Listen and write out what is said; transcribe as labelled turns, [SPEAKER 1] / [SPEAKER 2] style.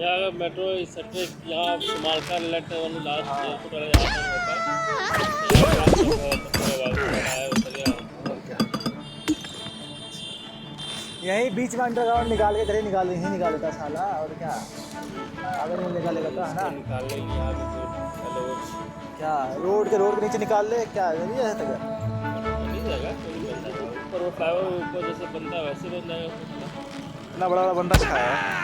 [SPEAKER 1] यहाँ metro sector यहाँ Samalkha late last
[SPEAKER 2] हाँ।
[SPEAKER 1] एयरपोर्ट वाला यहाँ पर होता है। यहाँ है उतर गया।
[SPEAKER 2] और क्या, यही बीच में अंडरग्राउंड निकाल के, इधर ही निकाल, यही निकाल देता साला, और क्या, अगर नहीं निकालेगा तो, है ना।
[SPEAKER 1] निकाल लेंगे यहाँ भी हेलो
[SPEAKER 2] क्या रोड के नीचे निकाल ले, क्या नहीं है तक।
[SPEAKER 1] नहीं जाएगा कोई बन जाएगा ऊपर वो फ्लाईओवर ऊपर जैसे बनता है वैसे बन जाएगा
[SPEAKER 2] इतना बड़ा बड़ा बन रखा है।